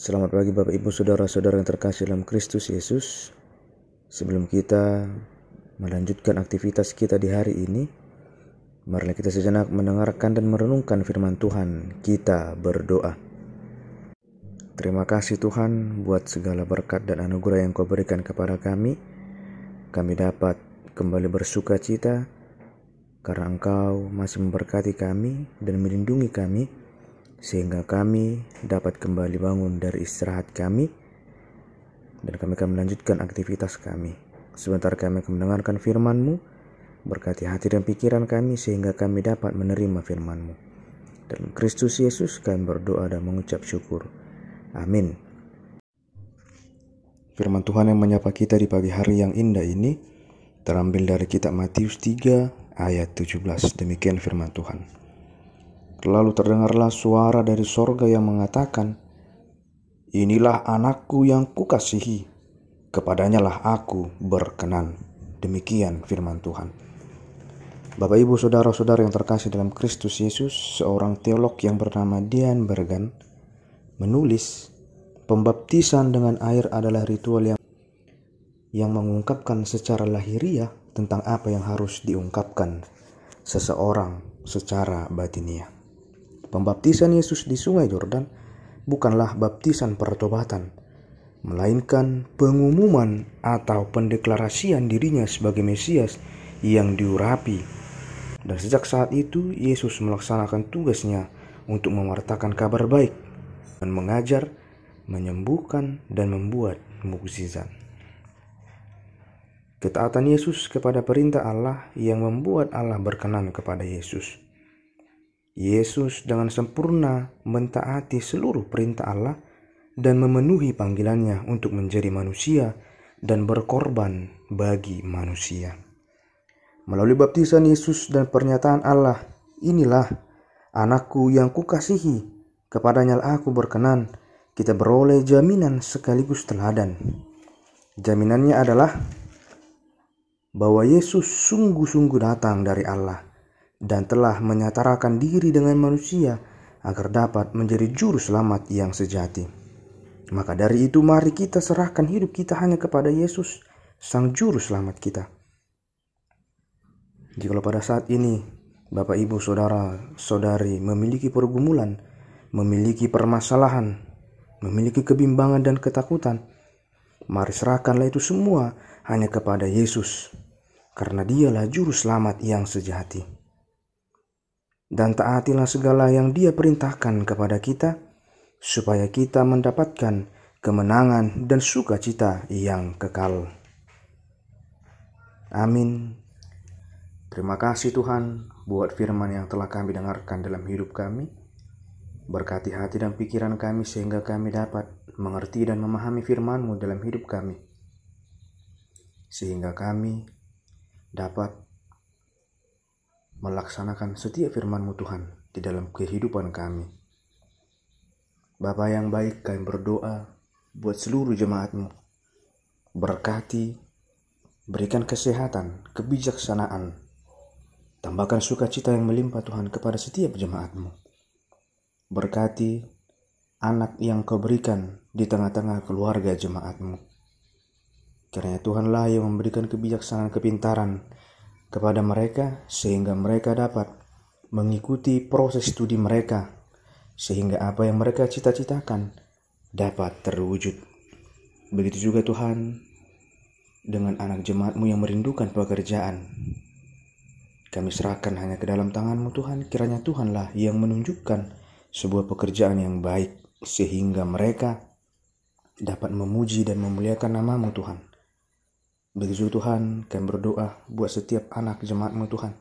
Selamat pagi Bapak Ibu Saudara-saudara yang terkasih dalam Kristus Yesus. Sebelum kita melanjutkan aktivitas kita di hari ini, marilah kita sejenak mendengarkan dan merenungkan firman Tuhan. Kita berdoa. Terima kasih Tuhan buat segala berkat dan anugerah yang Kau berikan kepada kami. Kami dapat kembali bersuka cita karena Engkau masih memberkati kami dan melindungi kami, sehingga kami dapat kembali bangun dari istirahat kami dan kami akan melanjutkan aktivitas kami. Sebentar kami akan mendengarkan firman-Mu. Berkati hati dan pikiran kami sehingga kami dapat menerima firman-Mu. Dalam Kristus Yesus kami berdoa dan mengucap syukur. Amin. Firman Tuhan yang menyapa kita di pagi hari yang indah ini terambil dari kitab Matius 3 ayat 17. Demikian firman Tuhan. Lalu terdengarlah suara dari sorga yang mengatakan, "Inilah anakku yang kukasihi, kepadanyalah aku berkenan." Demikian firman Tuhan. Bapak Ibu Saudara-saudara yang terkasih dalam Kristus Yesus, seorang teolog yang bernama Dian Bergan menulis, pembaptisan dengan air adalah ritual yang mengungkapkan secara lahiriah tentang apa yang harus diungkapkan seseorang secara batiniah. Pembaptisan Yesus di Sungai Yordan bukanlah baptisan pertobatan, melainkan pengumuman atau pendeklarasian dirinya sebagai Mesias yang diurapi. Dan sejak saat itu, Yesus melaksanakan tugasnya untuk mewartakan kabar baik dan mengajar, menyembuhkan, dan membuat mukjizat. Ketaatan Yesus kepada perintah Allah yang membuat Allah berkenan kepada Yesus. Yesus dengan sempurna mentaati seluruh perintah Allah dan memenuhi panggilannya untuk menjadi manusia dan berkorban bagi manusia. Melalui baptisan Yesus dan pernyataan Allah, "Inilah anakku yang kukasihi, kepadanya aku berkenan," kita beroleh jaminan sekaligus teladan. Jaminannya adalah bahwa Yesus sungguh-sungguh datang dari Allah dan telah menyatakan diri dengan manusia agar dapat menjadi juru selamat yang sejati. Maka dari itu mari kita serahkan hidup kita hanya kepada Yesus, sang juru selamat kita. Jikalau pada saat ini Bapak Ibu Saudara Saudari memiliki pergumulan, memiliki permasalahan, memiliki kebimbangan dan ketakutan, mari serahkanlah itu semua hanya kepada Yesus, karena Dialah juru selamat yang sejati. Dan taatilah segala yang Dia perintahkan kepada kita, supaya kita mendapatkan kemenangan dan sukacita yang kekal. Amin. Terima kasih Tuhan buat firman yang telah kami dengarkan dalam hidup kami. Berkati hati dan pikiran kami sehingga kami dapat mengerti dan memahami firman-Mu dalam hidup kami, sehingga kami dapat melaksanakan setiap firman-Mu Tuhan di dalam kehidupan kami. Bapa yang baik, kami berdoa buat seluruh jemaat-Mu. Berkati, berikan kesehatan, kebijaksanaan, tambahkan sukacita yang melimpah Tuhan kepada setiap jemaat-Mu. Berkati anak yang Kau berikan di tengah-tengah keluarga jemaat-Mu. Kiranya Tuhanlah yang memberikan kebijaksanaan, kepintaran kepada mereka sehingga mereka dapat mengikuti proses studi mereka, sehingga apa yang mereka cita-citakan dapat terwujud. Begitu juga Tuhan dengan anak jemaat-Mu yang merindukan pekerjaan. Kami serahkan hanya ke dalam tangan-Mu Tuhan. Kiranya Tuhanlah yang menunjukkan sebuah pekerjaan yang baik, sehingga mereka dapat memuji dan memuliakan nama-Mu Tuhan. Begitu Tuhan, kami berdoa buat setiap anak jemaat-Mu Tuhan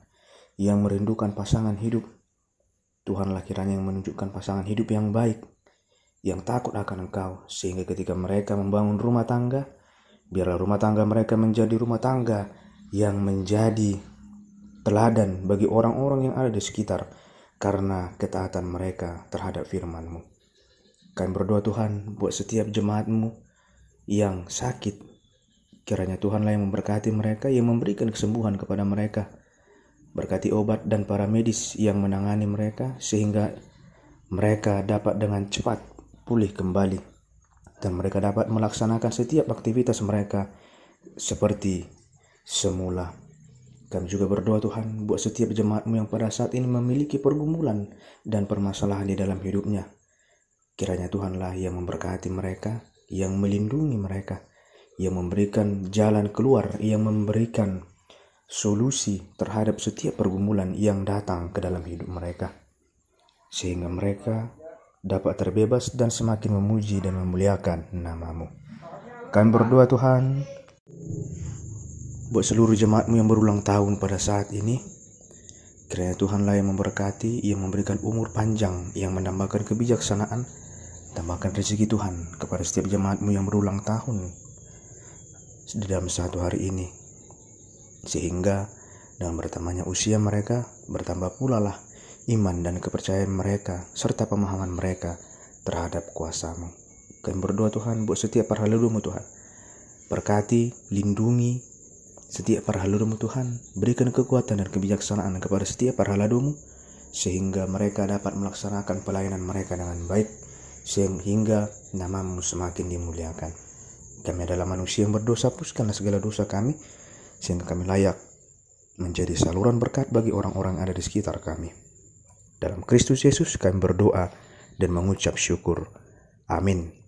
yang merindukan pasangan hidup. Tuhanlah kiranya yang menunjukkan pasangan hidup yang baik, yang takut akan Engkau, sehingga ketika mereka membangun rumah tangga, biarlah rumah tangga mereka menjadi rumah tangga yang menjadi teladan bagi orang-orang yang ada di sekitar karena ketaatan mereka terhadap firman-Mu. Kami berdoa Tuhan buat setiap jemaat-Mu yang sakit. Kiranya Tuhanlah yang memberkati mereka, yang memberikan kesembuhan kepada mereka. Berkati obat dan para medis yang menangani mereka, sehingga mereka dapat dengan cepat pulih kembali dan mereka dapat melaksanakan setiap aktivitas mereka seperti semula. Kami juga berdoa Tuhan buat setiap jemaat-Mu yang pada saat ini memiliki pergumulan dan permasalahan di dalam hidupnya. Kiranya Tuhanlah yang memberkati mereka, yang melindungi mereka, yang memberikan jalan keluar, yang memberikan solusi terhadap setiap pergumulan yang datang ke dalam hidup mereka, sehingga mereka dapat terbebas dan semakin memuji dan memuliakan nama-Mu. Kami berdoa Tuhan buat seluruh jemaat-Mu yang berulang tahun pada saat ini. Kiranya Tuhanlah yang memberkati, yang memberikan umur panjang, yang menambahkan kebijaksanaan, tambahkan rezeki Tuhan kepada setiap jemaat-Mu yang berulang tahun di dalam satu hari ini, sehingga dengan bertambahnya usia mereka, bertambah pula lah iman dan kepercayaan mereka serta pemahaman mereka terhadap kuasa-Mu. Kami berdoa Tuhan buat setiap para haleluya-Mu Tuhan. Berkati, lindungi setiap para haleluya-Mu Tuhan. Berikan kekuatan dan kebijaksanaan kepada setiap para haleluya-Mu, sehingga mereka dapat melaksanakan pelayanan mereka dengan baik, sehingga nama-Mu semakin dimuliakan. Kami adalah manusia yang berdosa, hapuskanlah segala dosa kami, sehingga kami layak menjadi saluran berkat bagi orang-orang yang ada di sekitar kami. Dalam Kristus Yesus kami berdoa dan mengucap syukur. Amin.